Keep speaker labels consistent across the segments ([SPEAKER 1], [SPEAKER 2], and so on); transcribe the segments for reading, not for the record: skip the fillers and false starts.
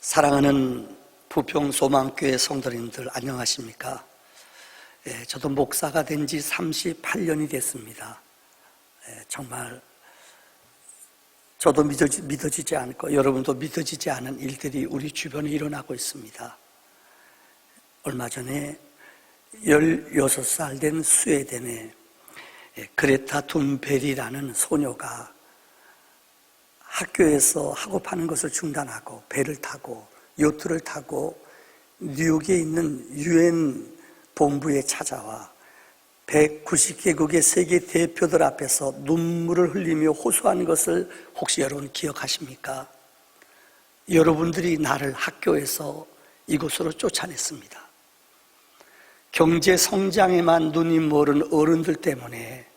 [SPEAKER 1] 사랑하는 부평소망교회 성도님들 안녕하십니까? 저도 목사가 된 지 38년이 됐습니다. 정말 저도 믿어지지 않고 여러분도 믿어지지 않은 일들이 우리 주변에 일어나고 있습니다. 얼마 전에 16살 된 스웨덴의 그레타 툰베리라는 소녀가 학교에서 학업하는 것을 중단하고 배를 타고 요트를 타고 뉴욕에 있는 UN 본부에 찾아와 190개국의 세계 대표들 앞에서 눈물을 흘리며 호소하는 것을 혹시 여러분 기억하십니까? 여러분들이 나를 학교에서 이곳으로 쫓아냈습니다. 경제 성장에만 눈이 멀은 어른들 때문에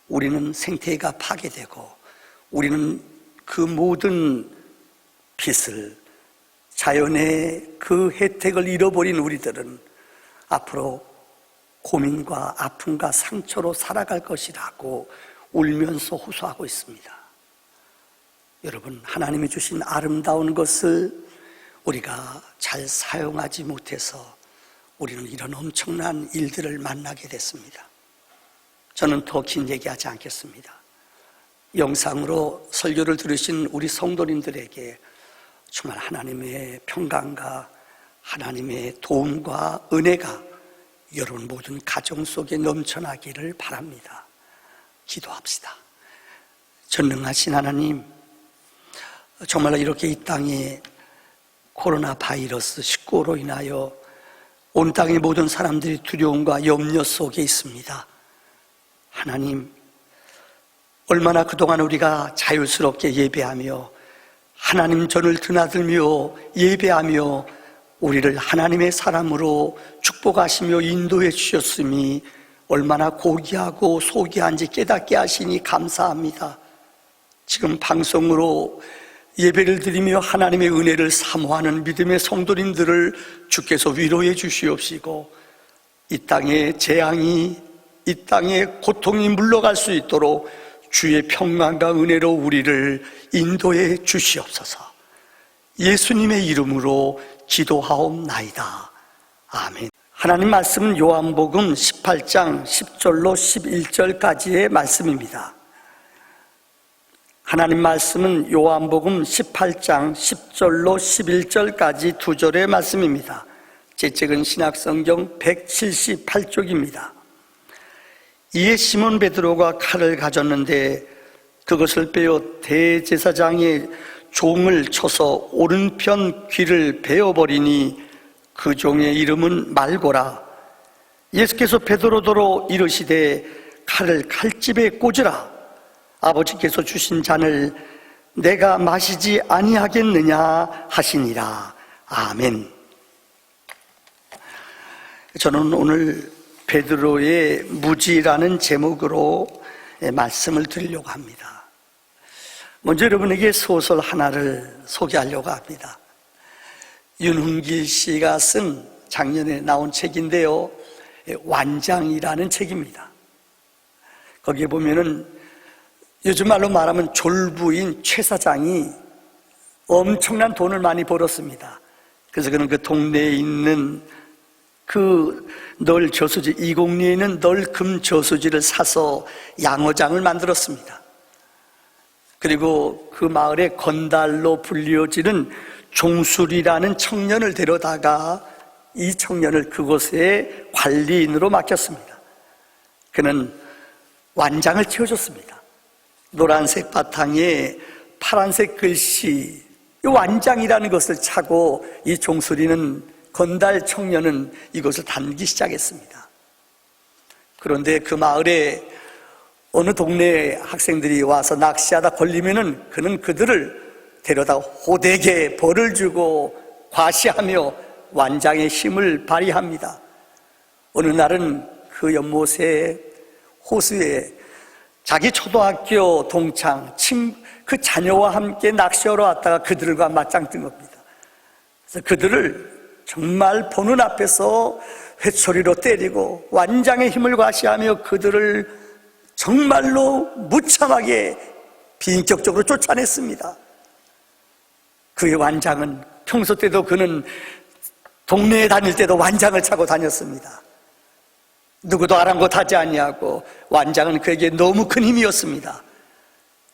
[SPEAKER 1] 우리는 생태계가 파괴되고 우리는 그 모든 빛을, 자연의 그 혜택을 잃어버린 우리들은 앞으로 고민과 아픔과 상처로 살아갈 것이라고 울면서 호소하고 있습니다. 여러분, 하나님이 주신 아름다운 것을 우리가 잘 사용하지 못해서 우리는 이런 엄청난 일들을 만나게 됐습니다. 저는 더 긴 얘기하지 않겠습니다. 영상으로 설교를 들으신 우리 성도님들에게 정말 하나님의 평강과 하나님의 도움과 은혜가 여러분 모든 가정 속에 넘쳐나기를 바랍니다. 기도합시다. 전능하신 하나님, 정말 이렇게 이 땅에 코로나 바이러스 19로 인하여 온 땅의 모든 사람들이 두려움과 염려 속에 있습니다. 하나님, 얼마나 그동안 우리가 자유스럽게 예배하며 하나님 전을 드나들며 예배하며 우리를 하나님의 사람으로 축복하시며 인도해 주셨음이 얼마나 고귀하고 소귀한지 깨닫게 하시니 감사합니다. 지금 방송으로 예배를 드리며 하나님의 은혜를 사모하는 믿음의 성도님들을 주께서 위로해 주시옵시고 이 땅의 재앙이, 이 땅의 고통이 물러갈 수 있도록 주의 평강과 은혜로 우리를 인도해 주시옵소서. 예수님의 이름으로 기도하옵나이다. 아멘. 하나님 말씀은 요한복음 18장 10절로 11절까지의 말씀입니다. 하나님 말씀은 요한복음 18장 10절로 11절까지 두 절의 말씀입니다. 제 책은 신약성경 178쪽입니다. 이에 시몬 베드로가 칼을 가졌는데 그것을 빼어 대제사장의 종을 쳐서 오른편 귀를 베어버리니 그 종의 이름은 말고라. 예수께서 베드로더러 이르시되 칼을 칼집에 꽂으라. 아버지께서 주신 잔을 내가 마시지 아니하겠느냐 하시니라. 아멘. 저는 오늘 베드로의 무지라는 제목으로 말씀을 드리려고 합니다. 먼저 여러분에게 소설 하나를 소개하려고 합니다. 윤흥길 씨가 쓴 작년에 나온 책인데요, 완장이라는 책입니다. 거기에 보면은 요즘 말로 말하면 졸부인 최 사장이 엄청난 돈을 많이 벌었습니다. 그래서 그는 그 동네에 있는 그 널 저수지, 이곡리에 있는 널금 저수지를 사서 양어장을 만들었습니다. 그리고 그 마을에 건달로 불리어지는 종술이라는 청년을 데려다가 이 청년을 그곳에 관리인으로 맡겼습니다. 그는 완장을 채워줬습니다. 노란색 바탕에 파란색 글씨, 이 완장이라는 것을 차고 이 종술이는 건달 청년은 이것을 다니기 시작했습니다. 그런데 그 마을에 어느 동네 학생들이 와서 낚시하다 걸리면은 그는 그들을 데려다 호되게 벌을 주고 과시하며 완장의 힘을 발휘합니다. 어느 날은 그 연못에 호수에 자기 초등학교 동창 그 자녀와 함께 낚시하러 왔다가 그들과 맞짱 뜬 겁니다. 그래서 그들을 정말 보는 앞에서 회초리로 때리고 완장의 힘을 과시하며 그들을 정말로 무참하게 비인격적으로 쫓아냈습니다. 그의 완장은 평소 때도 그는 동네에 다닐 때도 완장을 차고 다녔습니다. 누구도 아랑곳하지 아니하고 완장은 그에게 너무 큰 힘이었습니다.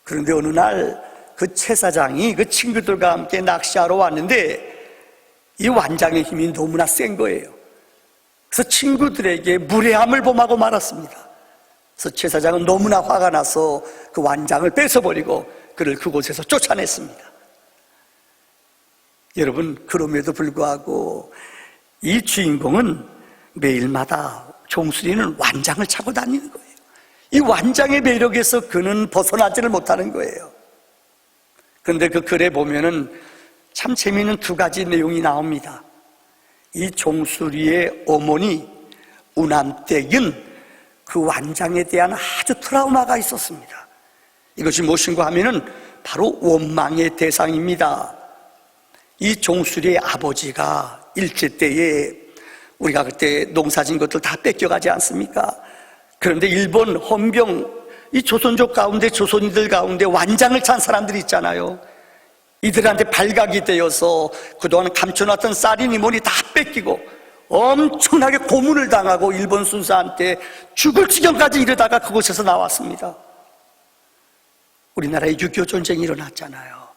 [SPEAKER 1] 그런데 어느 날 그 채사장이 그 친구들과 함께 낚시하러 왔는데 이 완장의 힘이 너무나 센 거예요. 그래서 친구들에게 무례함을 범하고 말았습니다. 그래서 채사장은 너무나 화가 나서 그 완장을 뺏어버리고 그를 그곳에서 쫓아냈습니다. 여러분, 그럼에도 불구하고 이 주인공은 매일마다 종수리는 완장을 차고 다니는 거예요. 이 완장의 매력에서 그는 벗어나지를 못하는 거예요. 그런데 그 글에 보면은 참 재미있는 두 가지 내용이 나옵니다. 이 종수리의 어머니 우남댁은 그 완장에 대한 아주 트라우마가 있었습니다. 이것이 무엇인가 하면은 바로 원망의 대상입니다. 이 종수리의 아버지가 일제 때에 우리가 그때 농사진 것들 다 뺏겨가지 않습니까? 그런데 일본 헌병, 이 조선족 가운데, 조선인들 가운데 완장을 찬 사람들이 있잖아요. 이들한테 발각이 되어서 그동안 감춰놨던 쌀이니 뭐니 다 뺏기고 엄청나게 고문을 당하고 일본 순사한테 죽을 지경까지 이르다가 그곳에서 나왔습니다. 우리나라에 6.25 전쟁이 일어났잖아요.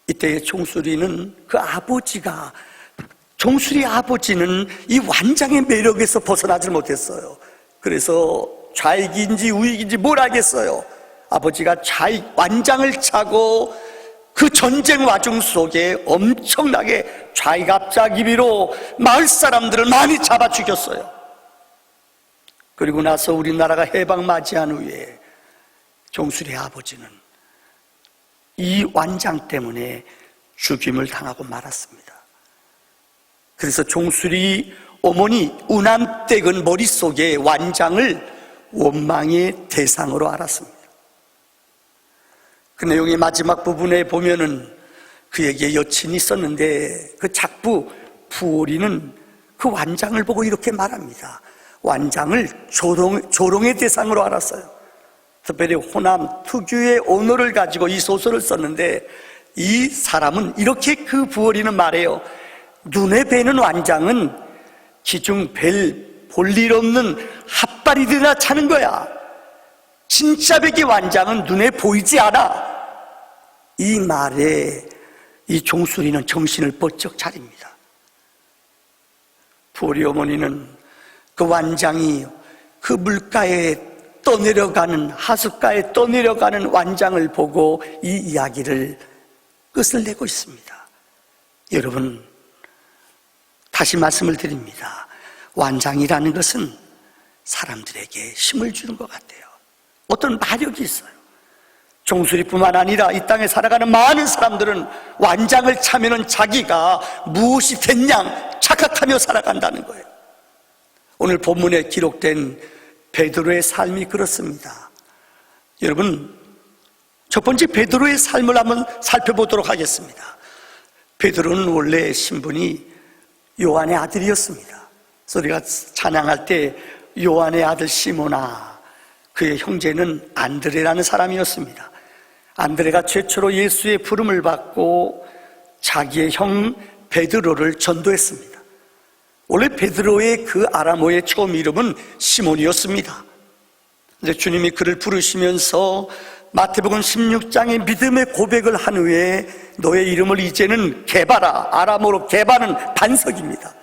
[SPEAKER 1] 이때 종수리는 그 아버지가, 종수리 아버지는 이 완장의 매력에서 벗어나질 못했어요. 그래서 좌익인지 우익인지 뭘 알겠어요. 아버지가 완장을 차고 그 전쟁 와중 속에 엄청나게 좌익 앞잡이로 마을 사람들을 많이 잡아 죽였어요. 그리고 나서 우리나라가 해방 맞이한 후에 종수리 아버지는 이 완장 때문에 죽임을 당하고 말았습니다. 그래서 종수리 어머니 우남댁은 머릿속에 완장을 원망의 대상으로 알았습니다. 그 내용의 마지막 부분에 보면은 그에게 여친이 있었는데 그 작부 부오리는 그 완장을 보고 이렇게 말합니다. 완장을 조롱의 대상으로 알았어요. 특별히 호남 특유의 언어를 가지고 이 소설을 썼는데 이 사람은 이렇게 그 부오리는 말해요. 눈에 뵈는 완장은 기중 볼 일 없는 핫바리들이나 차는 거야. 진짜 백의 완장은 눈에 보이지 않아. 이 말에 이 종수리는 정신을 번쩍 차립니다. 부오리 어머니는 그 완장이 그 물가에 떠내려가는, 하숫가에 떠내려가는 완장을 보고 이 이야기를 끝을 내고 있습니다. 여러분, 다시 말씀을 드립니다. 완장이라는 것은 사람들에게 힘을 주는 것 같아요. 어떤 마력이 있어요. 종수리뿐만 아니라 이 땅에 살아가는 많은 사람들은 완장을 차면은 자기가 무엇이 됐냐 착각하며 살아간다는 거예요. 오늘 본문에 기록된 베드로의 삶이 그렇습니다. 여러분, 첫 번째 베드로의 삶을 한번 살펴보도록 하겠습니다. 베드로는 원래 신분이 요한의 아들이었습니다. 그래서 우리가 찬양할 때 요한의 아들 시모나, 그의 형제는 안드레라는 사람이었습니다. 안드레가 최초로 예수의 부름을 받고 자기의 형 베드로를 전도했습니다. 원래 베드로의 그 아람어의 처음 이름은 시몬이었습니다. 근데 주님이 그를 부르시면서 마태복음 16장에 믿음의 고백을 한 후에 너의 이름을 이제는 게바라, 아람어로 게바는 반석입니다.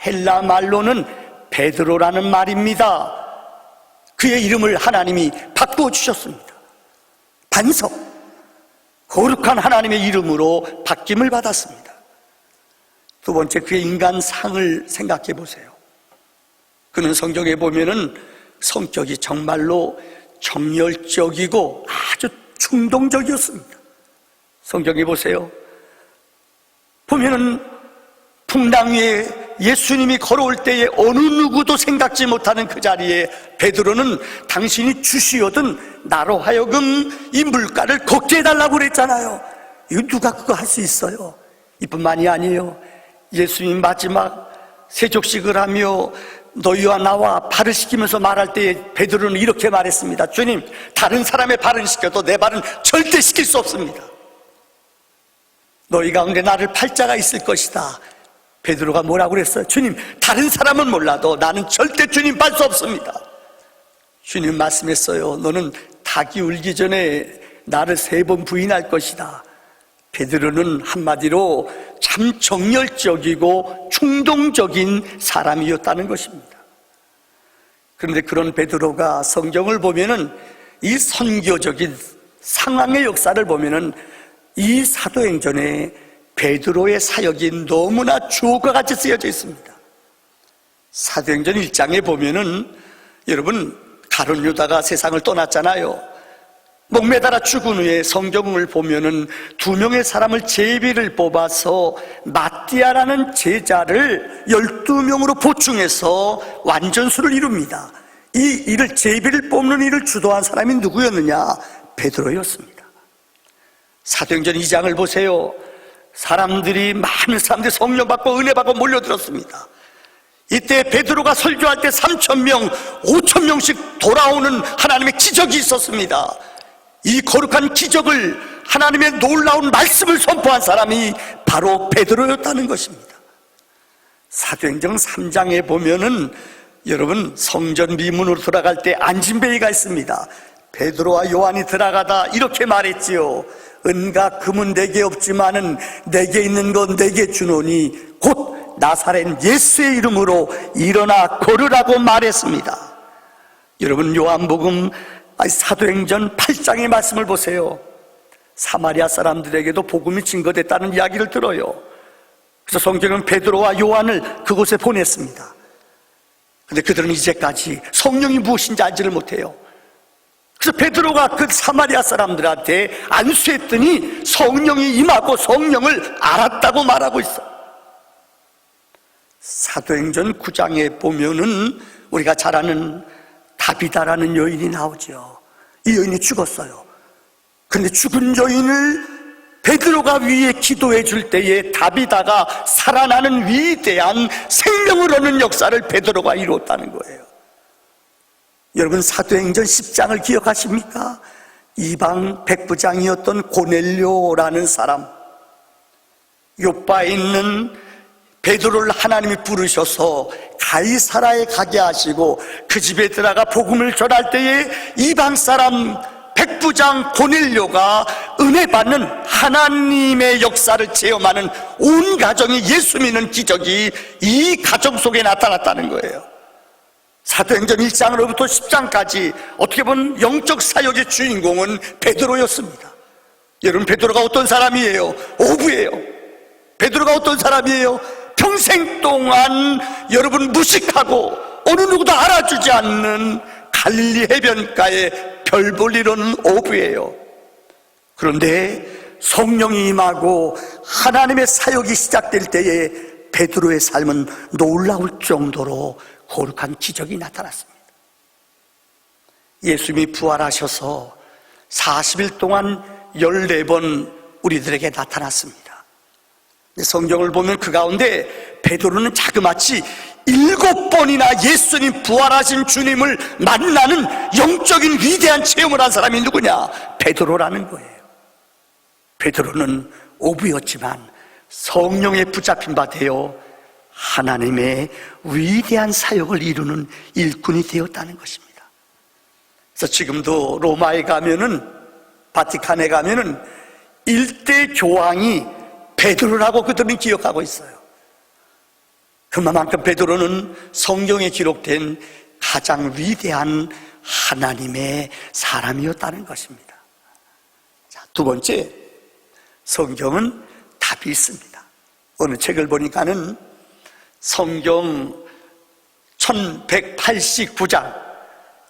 [SPEAKER 1] 헬라 말로는 베드로라는 말입니다. 그의 이름을 하나님이 바꾸어 주셨습니다. 반석, 거룩한 하나님의 이름으로 바뀜을 받았습니다. 두 번째, 그의 인간상을 생각해 보세요. 그는 성경에 보면은 성격이 정말로 정열적이고 아주 충동적이었습니다. 성경에 보세요. 보면은 풍랑 위에 예수님이 걸어올 때에 어느 누구도 생각지 못하는 그 자리에 베드로는 당신이 주시거든 나로 하여금 이 물가를 걷게 해달라고 그랬잖아요. 이거 누가 그거 할 수 있어요? 이뿐만이 아니에요. 예수님 마지막 세족식을 하며 너희와 나와 발을 씻기면서 말할 때 베드로는 이렇게 말했습니다. 주님, 다른 사람의 발은 씻겨도 내 발은 절대 씻길 수 없습니다. 너희 가운데 나를 팔 자가 있을 것이다. 베드로가 뭐라고 그랬어요? 주님, 다른 사람은 몰라도 나는 절대 주님 팔 수 없습니다. 주님 말씀했어요. 너는 닭이 울기 전에 나를 3번 부인할 것이다. 베드로는 한마디로 참 정열적이고 충동적인 사람이었다는 것입니다. 그런데 그런 베드로가 성경을 보면은 이 선교적인 상황의 역사를 보면은 이 사도행전에 베드로의 사역이 너무나 주옥과 같이 쓰여져 있습니다. 사도행전 1장에 보면은 여러분, 가룟 유다가 세상을 떠났잖아요. 목매달아 죽은 후에 성경을 보면은 2명의 사람을 제비를 뽑아서 마띠아라는 제자를 12명으로 보충해서 완전수를 이룹니다. 이 일을, 제비를 뽑는 일을 주도한 사람이 누구였느냐? 베드로였습니다. 사도행전 2장을 보세요. 많은 사람들이 성령 받고 은혜 받고 몰려들었습니다. 이때 베드로가 설교할 때 3,000명, 5,000명씩 돌아오는 하나님의 기적이 있었습니다. 이 거룩한 기적을, 하나님의 놀라운 말씀을 선포한 사람이 바로 베드로였다는 것입니다. 사도행전 3장에 보면은 여러분, 성전 미문으로 들어갈 때 안진뱅이가 있습니다. 베드로와 요한이 들어가다 이렇게 말했지요. 은과 금은 내게 없지만은 내게 있는 건 내게 주노니 곧 나사렛 예수의 이름으로 일어나 걸으라고 말했습니다. 여러분, 요한복음 사도행전 8장의 말씀을 보세요. 사마리아 사람들에게도 복음이 증거됐다는 이야기를 들어요. 그래서 성경은 베드로와 요한을 그곳에 보냈습니다. 그런데 그들은 이제까지 성령이 무엇인지 알지를 못해요. 그래서 베드로가 그 사마리아 사람들한테 안수했더니 성령이 임하고 성령을 알았다고 말하고 있어. 사도행전 9장에 보면은 우리가 잘 아는 다비다라는 여인이 나오죠. 이 여인이 죽었어요. 그런데 죽은 여인을 베드로가 위에 기도해 줄 때에 다비다가 살아나는 위대한 생명을 얻는 역사를 베드로가 이루었다는 거예요. 여러분, 사도행전 10장을 기억하십니까? 이방 백부장이었던 고넬료라는 사람, 요빠에 있는 베드로를 하나님이 부르셔서 가이사라에 가게 하시고 그 집에 들어가 복음을 전할 때에 이방 사람 백부장 고넬료가 은혜 받는 하나님의 역사를 체험하는 온 가정이 예수 믿는 기적이 이 가정 속에 나타났다는 거예요. 사도행전 1장으로부터 10장까지 어떻게 보면 영적 사역의 주인공은 베드로였습니다. 여러분, 베드로가 어떤 사람이에요? 어부예요. 베드로가 어떤 사람이에요? 평생 동안 여러분 무식하고 어느 누구도 알아주지 않는 갈릴리 해변가에 별 볼 일 없는 어부예요. 그런데 성령이 임하고 하나님의 사역이 시작될 때에 베드로의 삶은 놀라울 정도로 거룩한 기적이 나타났습니다. 예수님이 부활하셔서 40일 동안 14번 우리들에게 나타났습니다. 성경을 보면 그 가운데 베드로는 자그마치 7번이나 예수님, 부활하신 주님을 만나는 영적인 위대한 체험을 한 사람이 누구냐? 베드로라는 거예요. 베드로는 어부였지만 성령에 붙잡힌 바 되어 하나님의 위대한 사역을 이루는 일꾼이 되었다는 것입니다. 그래서 지금도 로마에 가면은, 바티칸에 가면은 일대 교황이 베드로라고 그들은 기억하고 있어요. 그만큼 베드로는 성경에 기록된 가장 위대한 하나님의 사람이었다는 것입니다. 자, 두 번째, 성경은 답이 있습니다. 어느 책을 보니까는 성경 1189장,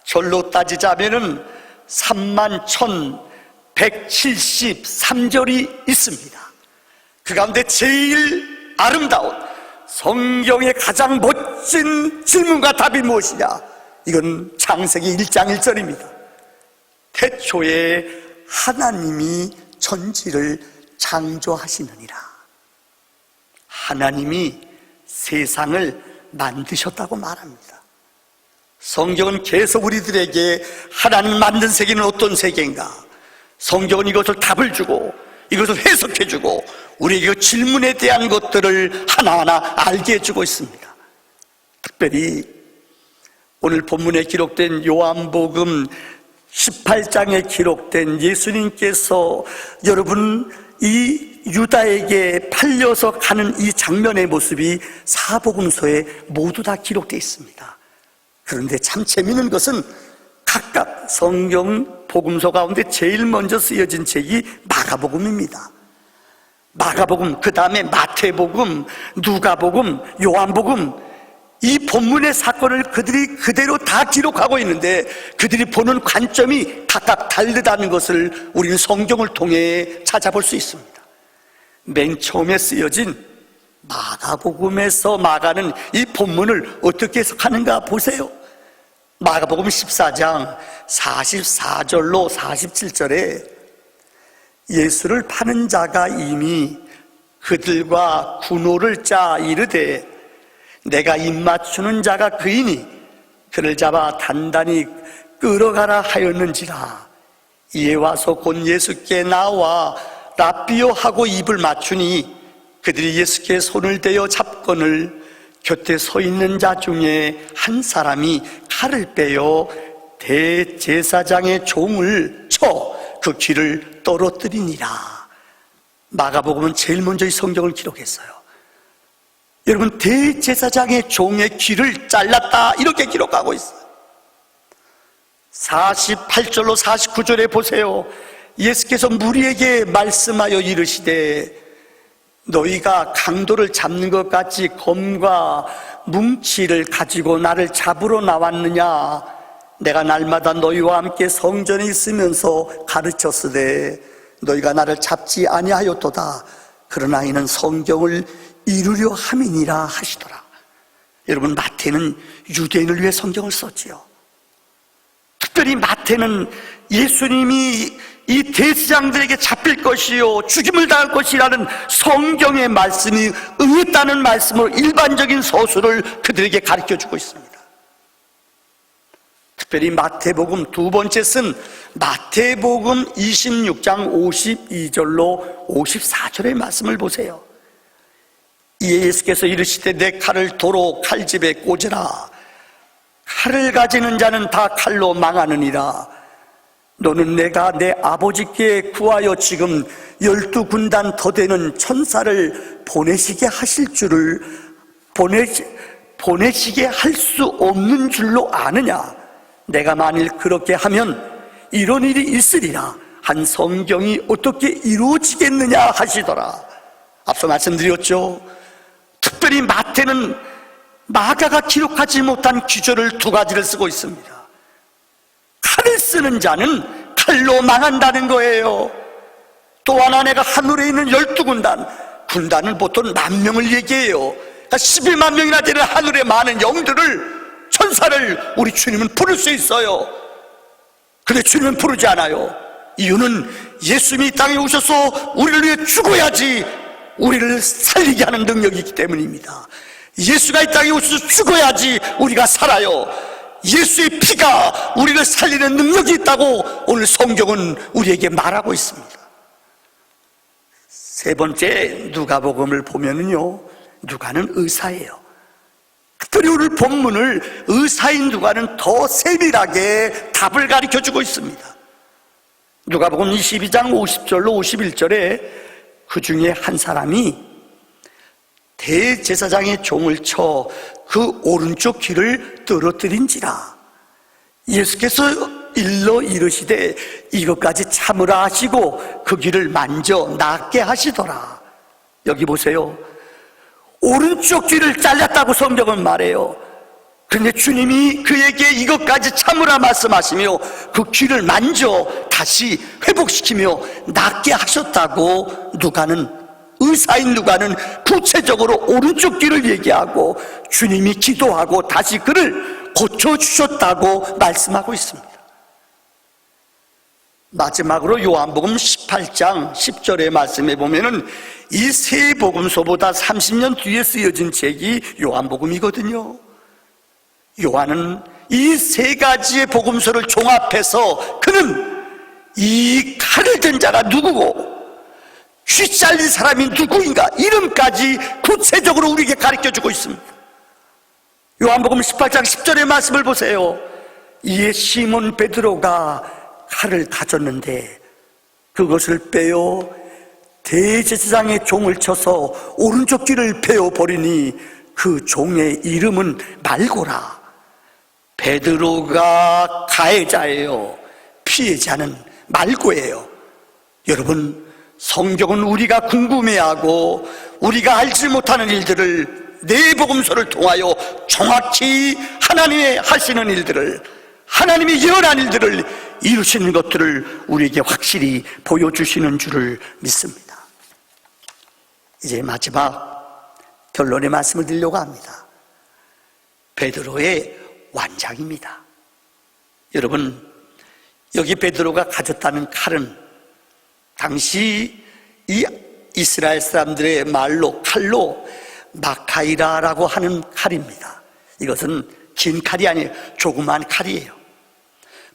[SPEAKER 1] 절로 따지자면은 31,173절이 있습니다. 그 가운데 제일 아름다운 성경의 가장 멋진 질문과 답이 무엇이냐? 이건 창세기 1장 1절입니다. 태초에 하나님이 천지를 창조하시느니라. 하나님이 세상을 만드셨다고 말합니다. 성경은 계속 우리들에게 하나님 만든 세계는 어떤 세계인가? 성경은 이것을 답을 주고 이것을 해석해주고 우리에게 그 질문에 대한 것들을 하나하나 알게 해주고 있습니다. 특별히 오늘 본문에 기록된 요한복음 18장에 기록된 예수님께서 여러분 이 유다에게 팔려서 가는 이 장면의 모습이 사복음서에 모두 다 기록되어 있습니다. 그런데 참 재미있는 것은 각각 성경 복음서 가운데 제일 먼저 쓰여진 책이 마가복음입니다. 마가복음, 그 다음에 마태복음, 누가복음, 요한복음, 이 본문의 사건을 그들이 그대로 다 기록하고 있는데 그들이 보는 관점이 각각 다르다는 것을 우리는 성경을 통해 찾아볼 수 있습니다. 맨 처음에 쓰여진 마가복음에서 마가는 이 본문을 어떻게 해석하는가 보세요. 마가복음 14장 44절로 47절에 예수를 파는 자가 이미 그들과 군호를 짜 이르되 내가 입맞추는 자가 그이니 그를 잡아 단단히 끌어가라 하였는지라. 이에 와서 곧 예수께 나와 랍비요 하고 입을 맞추니 그들이 예수께 손을 대어 잡거늘 곁에 서 있는 자 중에 한 사람이 칼을 빼어 대제사장의 종을 쳐 그 귀를 떨어뜨리니라. 마가복음은 제일 먼저 이 성경을 기록했어요. 여러분, 대제사장의 종의 귀를 잘랐다 이렇게 기록하고 있어요. 48절로 49절에 보세요. 예수께서 무리에게 말씀하여 이르시되 너희가 강도를 잡는 것 같이 검과 뭉치를 가지고 나를 잡으러 나왔느냐. 내가 날마다 너희와 함께 성전에 있으면서 가르쳤으되 너희가 나를 잡지 아니하였도다. 그러나 이는 성경을 이루려 함이니라 하시더라. 여러분, 마태는 유대인을 위해 성경을 썼지요. 특별히 마태는 예수님이 이 대제사장들에게 잡힐 것이요 죽임을 당할 것이라는 성경의 말씀이 응했다는 말씀으로 일반적인 서술을 그들에게 가르쳐주고 있습니다. 특별히 마태복음 두 번째 쓴 마태복음 26장 52절로 54절의 말씀을 보세요. 이에 예수께서 이르시되 내 칼을 도로 칼집에 꽂으라. 칼을 가지는 자는 다 칼로 망하느니라. 너는 내가 내 아버지께 구하여 지금 12군단 더 되는 천사를 보내시게 하실 줄을 보내시게 할 수 없는 줄로 아느냐. 내가 만일 그렇게 하면 이런 일이 있으리라. 한 성경이 어떻게 이루어지겠느냐 하시더라. 앞서 말씀드렸죠. 특별히 마태는 마가가 기록하지 못한 기절을 두 가지를 쓰고 있습니다. 칼을 쓰는 자는 칼로 망한다는 거예요. 또 하나, 내가 하늘에 있는 12군단, 군단은 보통 10,000명을 얘기해요. 그러니까 11만 명이나 되는 하늘의 많은 영들을, 천사를 우리 주님은 부를 수 있어요. 근데 주님은 부르지 않아요. 이유는 예수님이 이 땅에 오셔서 우리를 위해 죽어야지 우리를 살리게 하는 능력이 있기 때문입니다. 예수가 이 땅에 오셔서 죽어야지 우리가 살아요. 예수의 피가 우리를 살리는 능력이 있다고 오늘 성경은 우리에게 말하고 있습니다. 세 번째, 누가복음을 보면은요, 누가는 의사예요. 특별히 오늘 본문을 의사인 누가는 더 세밀하게 답을 가르쳐주고 있습니다. 누가복음 22장 50절로 51절에 그 중에 한 사람이 대제사장의 종을 쳐 그 오른쪽 귀를 떨어뜨린지라. 예수께서 일러 이르시되 이것까지 참으라 하시고 그 귀를 만져 낫게 하시더라. 여기 보세요. 오른쪽 귀를 잘랐다고 성경은 말해요. 그런데 주님이 그에게 이것까지 참으라 말씀하시며 그 귀를 만져 다시 회복시키며 낫게 하셨다고 누가는, 의사인 누가는 구체적으로 오른쪽 귀를 얘기하고 주님이 기도하고 다시 그를 고쳐주셨다고 말씀하고 있습니다. 마지막으로 요한복음 18장 10절의 말씀에 보면은 이 세 복음서보다 30년 뒤에 쓰여진 책이 요한복음이거든요. 요한은 이 세 가지의 복음서를 종합해서 그는 이 칼을 든 자가 누구고 휘잘린 사람이 누구인가 이름까지 구체적으로 우리에게 가르쳐주고 있습니다. 요한복음 18장 10절의 말씀을 보세요. 이에 시몬 베드로가 칼을 가졌는데 그것을 빼어 대제사장의 종을 쳐서 오른쪽 귀를 베어버리니 그 종의 이름은 말고라. 베드로가 가해자예요. 피해자는 말고예요. 여러분, 성경은 우리가 궁금해하고 우리가 알지 못하는 일들을 네 복음서를 통하여 정확히 하나님의 하시는 일들을, 하나님이 예언한 일들을 이루시는 것들을 우리에게 확실히 보여주시는 줄을 믿습니다. 이제 마지막 결론의 말씀을 드리려고 합니다. 베드로의 완장입니다. 여러분, 여기 베드로가 가졌다는 칼은 당시 이 이스라엘 사람들의 말로 칼로 마카이라라고 하는 칼입니다. 이것은 긴 칼이 아니에요. 조그만 칼이에요.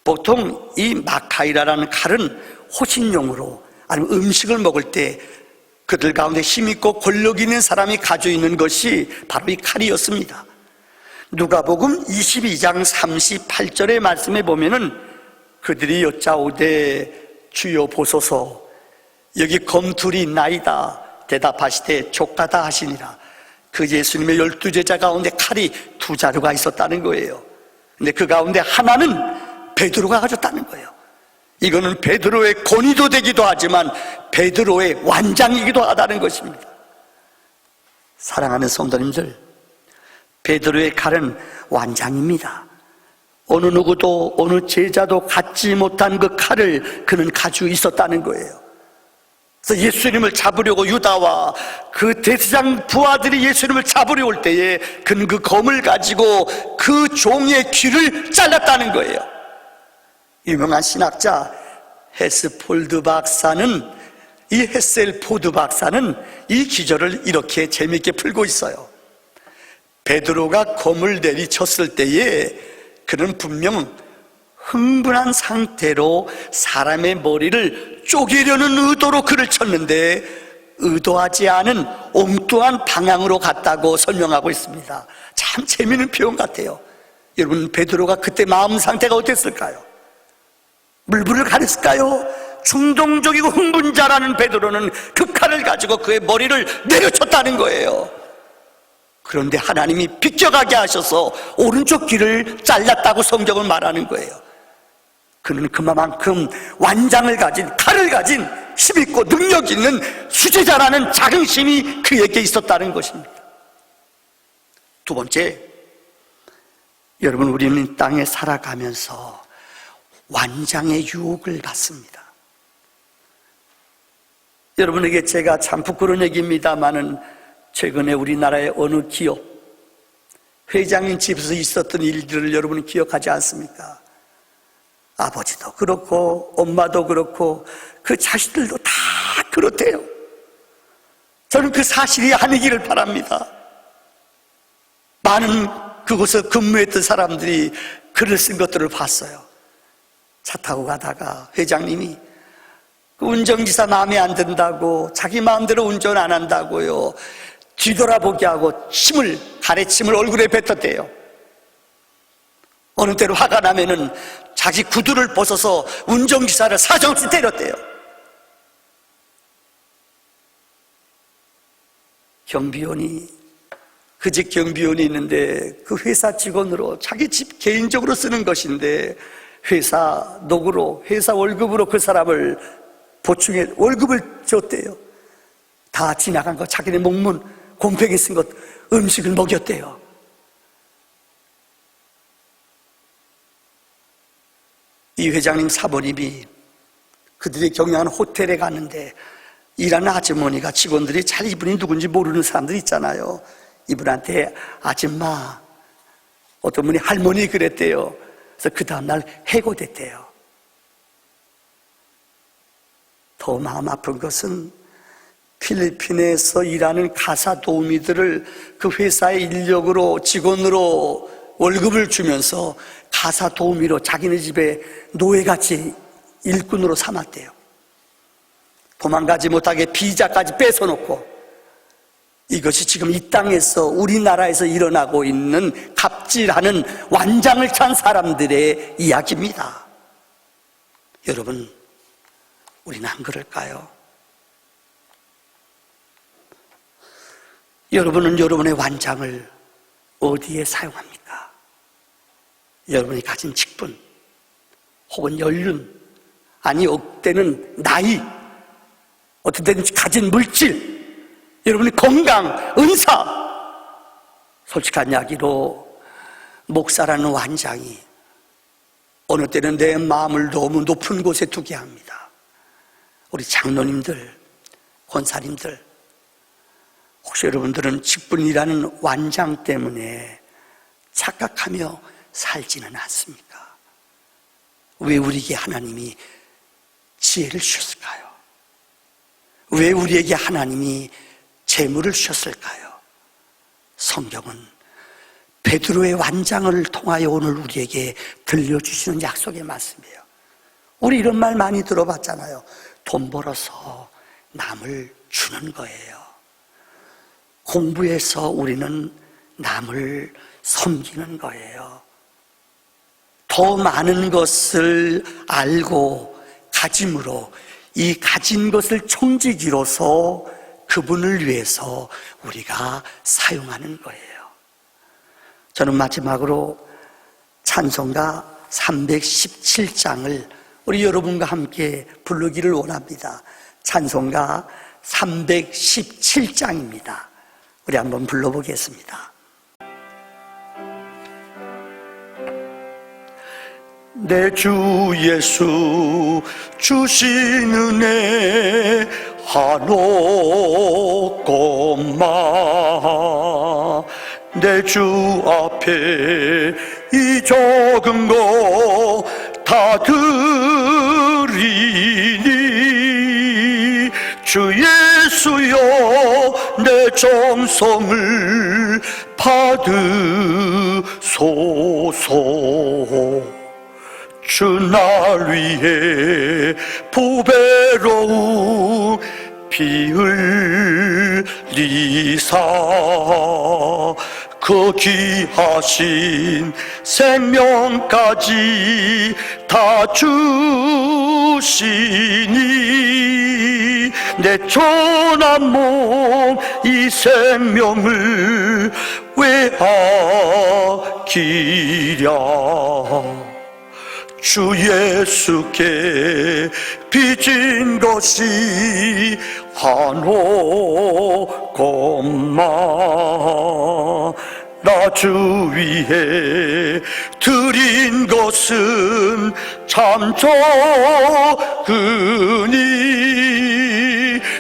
[SPEAKER 1] 보통 이 마카이라라는 칼은 호신용으로 아니면 음식을 먹을 때 그들 가운데 힘있고 권력 있는 사람이 가지고 있는 것이 바로 이 칼이었습니다. 누가복음 22장 38절의 말씀에 보면은 그들이 여짜오되 주여 보소서 여기 검둘이 있나이다 대답하시되 족하다 하시니라. 그 예수님의 12제자 가운데 칼이 2자루가 있었다는 거예요. 근데 그 가운데 하나는 베드로가 가졌다는 거예요. 이거는 베드로의 권위도 되기도 하지만 베드로의 완장이기도 하다는 것입니다. 사랑하는 성도님들, 베드로의 칼은 완장입니다. 어느 누구도 어느 제자도 갖지 못한 그 칼을 그는 가지고 있었다는 거예요. 그래서 예수님을 잡으려고 유다와 그 대제사장 부하들이 예수님을 잡으려 올 때에 그는 그 검을 가지고 그 종의 귀를 잘랐다는 거예요. 유명한 신학자 헤스폴드 박사는 이 헤셀포드 박사는 이 기절을 이렇게 재미있게 풀고 있어요. 베드로가 검을 내리쳤을 때에 그는 분명 흥분한 상태로 사람의 머리를 쪼개려는 의도로 그를 쳤는데 의도하지 않은 엉뚱한 방향으로 갔다고 설명하고 있습니다. 참 재미있는 표현 같아요. 여러분, 베드로가 그때 마음 상태가 어땠을까요? 물불을 가렸을까요? 충동적이고 흥분자라는 베드로는 그 칼을 가지고 그의 머리를 내려쳤다는 거예요. 그런데 하나님이 비껴가게 하셔서 오른쪽 귀를 잘랐다고 성경은 말하는 거예요. 그는 그만큼 완장을 가진, 칼을 가진 힘있고 능력 있는 수제자라는 자긍심이 그에게 있었다는 것입니다. 두 번째, 여러분, 우리는 땅에 살아가면서 완장의 유혹을 받습니다. 여러분에게 제가 참 부끄러운 얘기입니다마는 최근에 우리나라의 어느 기업 회장님 집에서 있었던 일들을 여러분은 기억하지 않습니까? 아버지도 그렇고 엄마도 그렇고 그 자식들도 다 그렇대요. 저는 그 사실이 아니기를 바랍니다. 많은 그곳에 근무했던 사람들이 글을 쓴 것들을 봤어요. 차 타고 가다가 회장님이 그 운전기사 마음에 안 든다고 자기 마음대로 운전 안 한다고요, 뒤돌아보게 하고 가래침을 얼굴에 뱉었대요. 어느 때로 화가 나면은 자기 구두를 벗어서 운전기사를 사정없이 때렸대요. 경비원이, 그 집 경비원이 있는데 그 회사 직원으로 자기 집 개인적으로 쓰는 것인데 회사 노구로, 회사 월급으로 그 사람을 보충해 월급을 줬대요. 다 지나간 거 자기네 목문 곰팡이 쓴 것 음식을 먹였대요. 이 회장님 사모님이 그들이 경영하는 호텔에 갔는데 일하는 아주머니가, 직원들이 잘 이분이 누군지 모르는 사람들 있잖아요. 이분한테 아줌마, 어떤 분이 할머니 그랬대요. 그래서 그 다음날 해고됐대요. 더 마음 아픈 것은 필리핀에서 일하는 가사 도우미들을 그 회사의 인력으로, 직원으로 월급을 주면서 가사 도우미로 자기네 집에 노예같이 일꾼으로 삼았대요. 도망가지 못하게 비자까지 뺏어놓고, 이것이 지금 이 땅에서 우리나라에서 일어나고 있는 갑질하는 완장을 찬 사람들의 이야기입니다. 여러분, 우리는 안 그럴까요? 여러분은 여러분의 완장을 어디에 사용합니까? 여러분이 가진 직분 혹은 연륜, 아니 때는 나이, 어떤 때는 가진 물질, 여러분의 건강, 은사. 솔직한 이야기로 목사라는 완장이 어느 때는 내 마음을 너무 높은 곳에 두게 합니다. 우리 장로님들, 권사님들, 혹시 여러분들은 직분이라는 완장 때문에 착각하며 살지는 않습니까? 왜 우리에게 하나님이 지혜를 주셨을까요? 왜 우리에게 하나님이 재물을 주셨을까요? 성경은 베드로의 완장을 통하여 오늘 우리에게 들려주시는 약속의 말씀이에요. 우리 이런 말 많이 들어봤잖아요. 돈 벌어서 남을 주는 거예요. 공부해서 우리는 남을 섬기는 거예요. 더 많은 것을 알고 가짐으로 이 가진 것을 총지기로서 그분을 위해서 우리가 사용하는 거예요. 저는 마지막으로 찬송가 317장을 우리 여러분과 함께 부르기를 원합니다. 찬송가 317장입니다. 우리 한번 불러보겠습니다. 내 주 예수 주신 은혜 한없건마 내 주 앞에 이 적은 거 다 드리니 주 예수여 내 정성을 받으소서. 주 날 위해 보배로운 피 흘리사 그 귀하신 생명까지 다 주시니 내 천한 몸 이 생명을 왜 아끼랴. 주 예수께 빚진 것이 한없건마 나 주 위해 드린 것은 참 적으니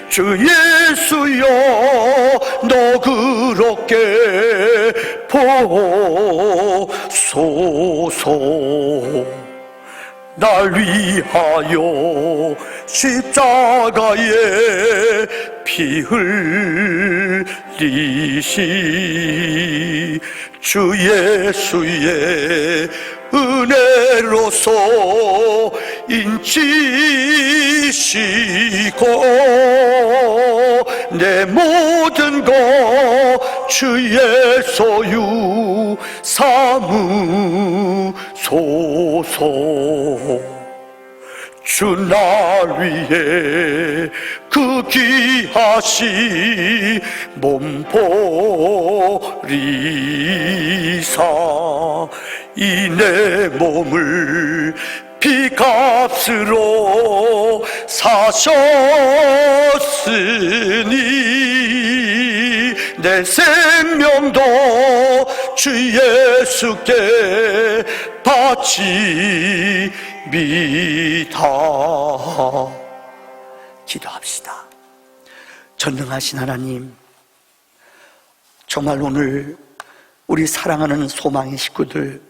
[SPEAKER 1] 주 예수여 너 그렇게 보소서. 날 위하여 십자가에 피 흘리시 주 예수의 은혜로서 인치시고 내 모든 것 주의 소유 삼으소서. 주 날 위해 그 귀하신 몸 버리사 이 내 몸을 피값으로 사셨으니 내 생명도 주 예수께 바칩니다. 기도합시다. 전능하신 하나님, 정말 오늘 우리 사랑하는 소망의 식구들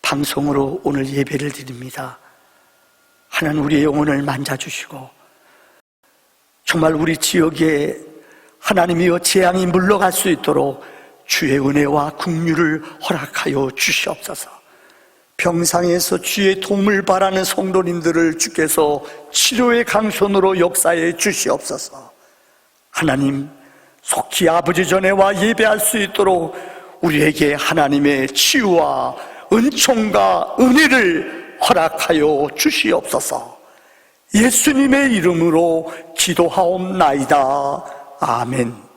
[SPEAKER 1] 방송으로 오늘 예배를 드립니다. 하나님 우리의 영혼을 만져주시고 정말 우리 지역에 하나님이여 재앙이 물러갈 수 있도록 주의 은혜와 긍휼을 허락하여 주시옵소서. 병상에서 주의 도움을 바라는 성도님들을 주께서 치료의 강손으로 역사해 주시옵소서. 하나님, 속히 아버지 전에 와 예배할 수 있도록 우리에게 하나님의 치유와 은총과 은혜를 허락하여 주시옵소서. 예수님의 이름으로 기도하옵나이다. 아멘.